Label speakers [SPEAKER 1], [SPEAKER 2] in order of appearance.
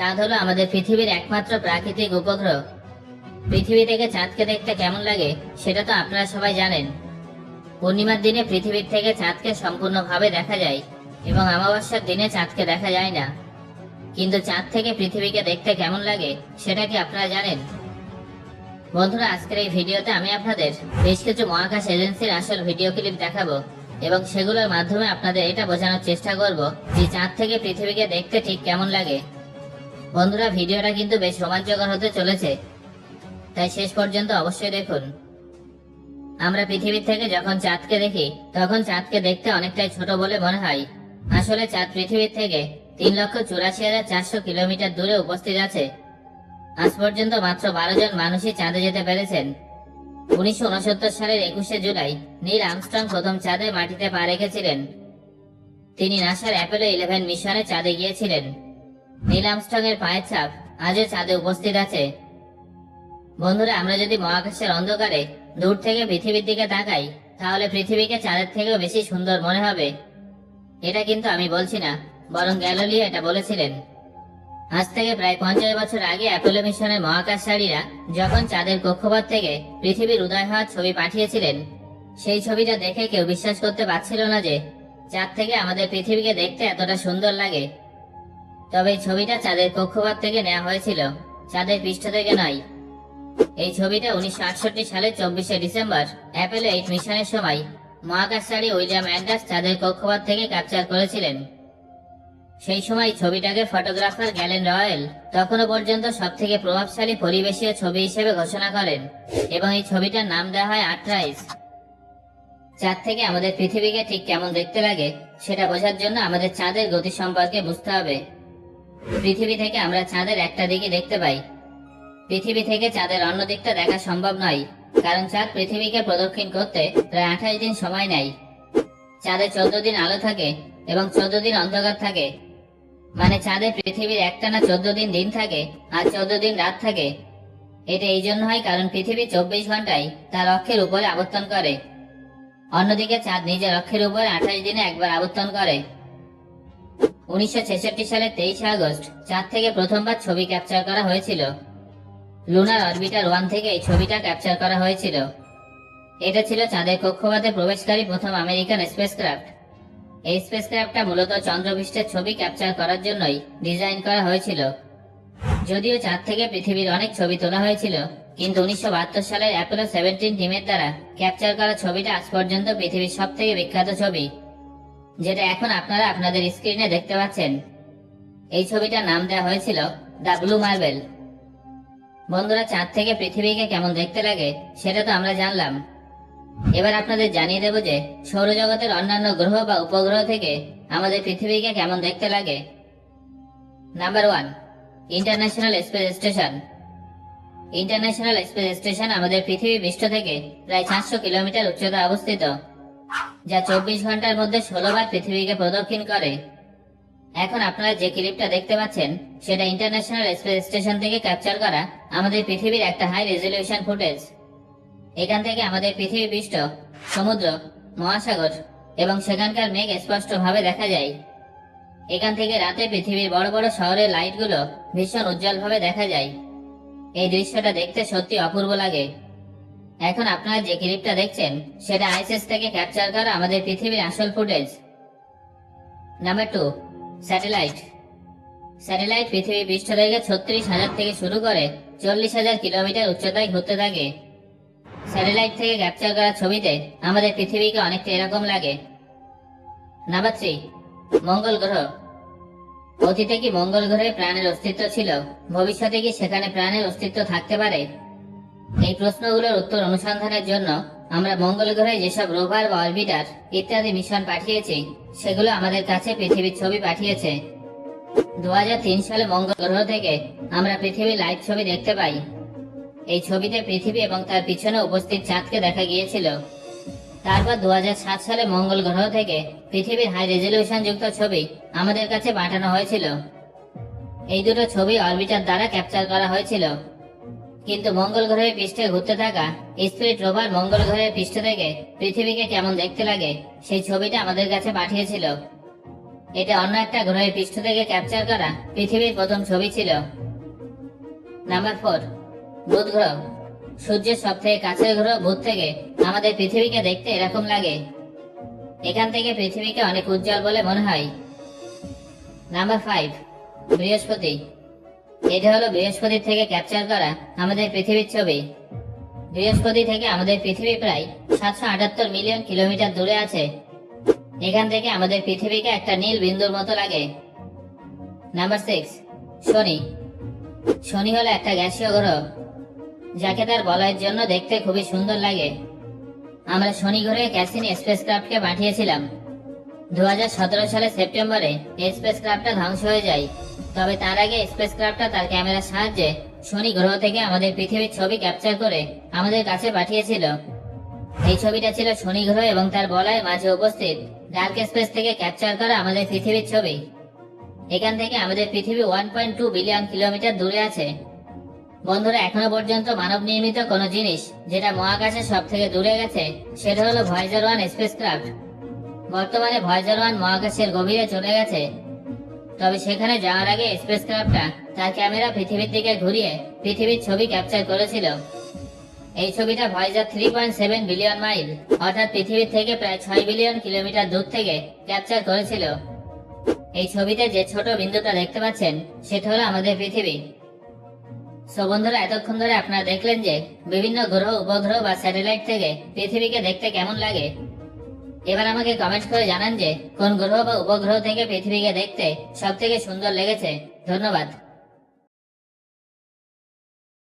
[SPEAKER 1] চাঁদ হলো আমাদের পৃথিবীর একমাত্র প্রাকৃতিক উপগ্রহ। পৃথিবী থেকে চাঁদকে দেখতে কেমন লাগে সেটা তো আপনারা সবাই জানেন। পূর্ণিমার দিনে পৃথিবীর থেকে চাঁদকে সম্পূর্ণভাবে দেখা যায় এবং অমাবস্যার দিনে চাঁদকে দেখা যায় না। কিন্তু চাঁদ থেকে পৃথিবীকে দেখতে কেমন লাগে সেটা কি আপনারা জানেন? বন্ধুরা, আজকের এই ভিডিওতে আমি আপনাদের বেশ কিছু মহাকাশ এজেন্সির আসল ভিডিও ক্লিপ দেখাবো এবং সেগুলোর মাধ্যমে আপনাদের এটা বোঝানোর চেষ্টা করব যে চাঁদ থেকে পৃথিবীকে দেখতে ঠিক কেমন লাগে। বন্ধুরা, ভিডিওটা কিন্তু বেশ রোমাঞ্চকর হতে চলেছে, তাই শেষ পর্যন্ত অবশ্যই দেখুন। আমরা পৃথিবী থেকে যখন চাঁদকে দেখি তখন চাঁদকে দেখতে অনেকটাই ছোট বলে মনে হয়। আসলে চাঁদ পৃথিবীর থেকে 3,84,400 কিলোমিটার দূরে উপস্থিত আছে। আজ পর্যন্ত মাত্র 12 জন মানুষই চাঁদে যেতে পেরেছেন। 1969 সালের 21শে জুলাই নীল আর্মস্ট্রং প্রথম চাঁদে মাটিতে পা রেখেছিলেন। তিনি নাসার অ্যাপোলো 11 মিশনে চাঁদে গিয়েছিলেন। নীল আর্মস্ট্রং এর পায়ের ছাপ আজও চাঁদে উপস্থিত আছে। বন্ধুরা, আমরা যদি মহাকাশের অন্ধকারে দূর থেকে পৃথিবীর দিকে তাকাই তাহলে পৃথিবীকে চাঁদের থেকেও বেশি সুন্দর মনে হবে। এটা কিন্তু আমি বলছি না, বরং গ্যালিলিও এটা বলেছিলেন। আজ থেকে প্রায় 50 বছর আগে অ্যাপোলো মিশনের মহাকাশচারীরা যখন চাঁদের কক্ষপথ থেকে পৃথিবীর উদয় হওয়ার ছবি পাঠিয়েছিলেন, সেই ছবিটা দেখে কেউ বিশ্বাস করতে পারছিল না যে চাঁদ থেকে আমাদের পৃথিবীকে দেখতে এতটা সুন্দর লাগে। তবে এই ছবিটা চাঁদের কক্ষপথ থেকে নেওয়া হয়েছিল, চাঁদের পৃষ্ঠ থেকে নয়। এই ছবিটা 1968 সালের 24শে ডিসেম্বর অ্যাপোলো 8 মিশনের সময় মহাকাশচারী উইলিয়াম অ্যান্ডার্স চাঁদের কক্ষপথ থেকে ক্যাপচার করেছিলেন। সেই সময় ছবিটাকে ফটোগ্রাফার গ্যালেন রয়েল তখনও পর্যন্ত সবথেকে প্রভাবশালী পরিবেশীয় ছবি হিসেবে ঘোষণা করেন এবং এই ছবিটার নাম দেওয়া হয় আর্টরাইজ। চাঁদ থেকে আমাদের পৃথিবীকে ঠিক কেমন দেখতে লাগে সেটা বোঝার জন্য আমাদের চাঁদের গতি সম্পর্কে বুঝতে হবে। পৃথিবী থেকে আমরা চাঁদের একটা দিকই দেখতে পাই। পৃথিবী থেকে চাঁদের অন্য দিকটা দেখা সম্ভব নয়, কারণ চাঁদ পৃথিবীকে প্রদক্ষিণ করতে প্রায় 28 দিন সময় নেয়। চাঁদে 14 দিন আলো থাকে এবং 14 দিন অন্ধকার থাকে। মানে চাঁদে পৃথিবীর একটানা 14 দিন দিন থাকে আর 14 দিন রাত থাকে। এটা এই জন্য হয় কারণ পৃথিবী 24 ঘন্টায় তার অক্ষের উপরে আবর্তন করে। অন্যদিকে চাঁদ নিজের অক্ষের উপরে 28 দিনে একবার আবর্তন করে। 1966 সালের 23শে আগস্ট চাঁদ থেকে প্রথমবার ছবি ক্যাপচার করা হয়েছিল। লুনার অরবিটার 1 থেকে এই ছবিটা ক্যাপচার করা হয়েছিল। এটা ছিল চাঁদের কক্ষপথে প্রবেশকারী প্রথম আমেরিকান স্পেসক্রাফট। এই স্পেসক্রাফটটা মূলত চন্দ্রপৃষ্ঠের ছবি ক্যাপচার করার জন্যই ডিজাইন করা হয়েছিল। যদিও চাঁদ থেকে পৃথিবীর অনেক ছবি তোলা হয়েছিল, কিন্তু 1972 সালের অ্যাপোলো 17 টিমের দ্বারা ক্যাপচার করা ছবিটা আজ পর্যন্ত পৃথিবীর সবথেকে বিখ্যাত ছবি, যেটা এখন আপনারা আপনাদের স্ক্রিনে দেখতে পাচ্ছেন। এই ছবিটার নাম দেওয়া হয়েছিল দ্য ব্লু মার্বেল। বন্ধুরা, চাঁদ থেকে পৃথিবীকে কেমন দেখতে লাগে সেটা তো আমরা জানলাম। এবার আপনাদের জানিয়ে দেব যে সৌরজগতের অন্যান্য গ্রহ বা উপগ্রহ থেকে আমাদের পৃথিবীকে কেমন দেখতে লাগে। Number 1, international space station. International space station আমাদের পৃথিবী পৃষ্ঠ থেকে প্রায় 400 কিলোমিটার উচ্চতা অবস্থিত, যা 24 ঘন্টার মধ্যে 16 বার পৃথিবীকে প্রদক্ষিণ করে। এখন আপনারা যে ক্লিপটা দেখতে পাচ্ছেন সেটা ইন্টারন্যাশনাল স্পেস স্টেশন থেকে ক্যাপচার করা আমাদের পৃথিবীর একটা হাই রেজলিউশন ফুটেজ। এখান থেকে আমাদের পৃথিবী পৃষ্ঠ, সমুদ্র, মহাসাগর এবং সেখানকার মেঘ স্পষ্টভাবে দেখা যায়। এখান থেকে রাতে পৃথিবীর বড় বড় শহরের লাইটগুলো ভীষণ উজ্জ্বলভাবে দেখা যায়। এই দৃশ্যটা দেখতে সত্যি অপূর্ব লাগে। এখন আপনারা যে ক্লিপটা দেখছেন সেটা আইএসএস থেকে ক্যাপচার করা আমাদের পৃথিবীর আসল ফুটেজ। Number 2, satellite. স্যাটেলাইট পৃথিবী পৃষ্ঠ থেকে 36,000 থেকে শুরু করে 40,000 কিলোমিটার উচ্চতায় ঘুরতে থাকে। স্যাটেলাইট থেকে ক্যাপচার করা ছবিতে আমাদের পৃথিবীকে অনেকটা এরকম লাগে। নাম্বার 3, মঙ্গল গ্রহ। অতীতে কি মঙ্গল গ্রহে প্রাণের অস্তিত্ব ছিল? ভবিষ্যতে কি সেখানে প্রাণের অস্তিত্ব থাকতে পারে? এই প্রশ্নগুলোর উত্তর অনুসন্ধানের জন্য আমরা মঙ্গল গ্রহে যেসব রোভার বা অরবিটার ইত্যাদি মিশন পাঠিয়েছি সেগুলো আমাদের কাছে পৃথিবীর ছবি পাঠিয়েছে। 2003 সালে মঙ্গল গ্রহ থেকে আমরা পৃথিবীর লাইভ ছবি দেখতে পাই। এই ছবিতে পৃথিবী এবং তার পিছনে উপস্থিত চাঁদকে দেখা গিয়েছিল। তারপর 2007 সালে মঙ্গল গ্রহ থেকে পৃথিবীর হাই রেজলিউশন যুক্ত ছবি আমাদের কাছে পাঠানো হয়েছিল। এই দুটো ছবি অরবিটার দ্বারা ক্যাপচার করা হয়েছিল। কিন্তু মঙ্গল গ্রহের পৃষ্ঠে ঘুরতে থাকা স্পিরিট রোভার মঙ্গল গ্রহের পৃষ্ঠ থেকে পৃথিবীকে কেমন দেখতে লাগে সেই ছবিটা আমাদের কাছে পাঠিয়েছিল। এটা অন্য একটা গ্রহের পৃষ্ঠ থেকে ক্যাপচার করা পৃথিবীর প্রথম ছবি ছিল। নাম্বার 4, বুধ গ্রহ। সূর্যের সব থেকে কাছের গ্রহ বুধ থেকে আমাদের পৃথিবীকে দেখতে এরকম লাগে। এখান থেকে পৃথিবীকে অনেক উজ্জ্বল বলে মনে হয়। নাম্বার 5, বৃহস্পতি। এটা হলো বৃহস্পতির থেকে ক্যাপচার করা আমাদের পৃথিবীর ছবি। বৃহস্পতি থেকে আমাদের পৃথিবী প্রায় 778 মিলিয়ন কিলোমিটার দূরে আছে। এখান থেকে আমাদের পৃথিবীকে একটা নীল বিন্দুর মতো লাগে। নাম্বার 6, শনি। শনি হলো একটা গ্যাসীয় গ্রহ, যাকে তার বলয়ের জন্য দেখতে খুবই সুন্দর লাগে। আমরা শনি গ্রহে ক্যাসিনি স্পেসক্রাফটকে পাঠিয়েছিলাম। 2017 সালের সেপ্টেম্বরে এই স্পেসক্রাফটটা ধ্বংস হয়ে যায়। তবে তার আগে স্পেসক্রাফটটা তার ক্যামেরার সাহায্যে শনি গ্রহ থেকে আমাদের পৃথিবীর ছবি ক্যাপচার করে আমাদের কাছে পাঠিয়েছিল। এই ছবিটা ছিল শনি গ্রহ এবং তার বলয়ের মাঝে উপস্থিত ডার্ক স্পেস থেকে ক্যাপচার করা আমাদের পৃথিবীর ছবি। এখান থেকে আমাদের পৃথিবী 1.2 বিলিয়ন কিলোমিটার দূরে আছে। বন্ধুরা, এখনো পর্যন্ত মানব নির্মিত কোনো জিনিস যেটা মহাকাশে সব থেকে দূরে গেছে সেটা হলো ভয়েজার 1 স্পেসক্রাফট। বর্তমানে ভয়েজার 1 মহাকাশের গভীরে চলে গেছে। তবে সেখানে যাওয়ার আগে স্পেসক্রাফটটা তার ক্যামেরা পৃথিবীর দিকে ঘুরিয়ে পৃথিবীর ছবি ক্যাপচার করেছিল। এই ছবিটা ভয়েজার 3.7 বিলিয়ন মাইল অর্থাৎ পৃথিবীর থেকে প্রায় 6 বিলিয়ন কিলোমিটার দূর থেকে ক্যাপচার করেছিল। এই ছবিতে যে ছোট বিন্দুটা দেখতে পাচ্ছেন সেটা হলো আমাদের পৃথিবী। সো বন্ধুরা, এতক্ষণ ধরে আপনারা দেখলেন যে বিভিন্ন গ্রহ, উপগ্রহ বা স্যাটেলাইট থেকে পৃথিবীকে দেখতে কেমন লাগে। এবার আমাকে কমেন্ট করে জানান যে কোন গ্রহ বা উপগ্রহ থেকে পৃথিবীকে দেখতে সব থেকে সুন্দর লেগেছে। ধন্যবাদ।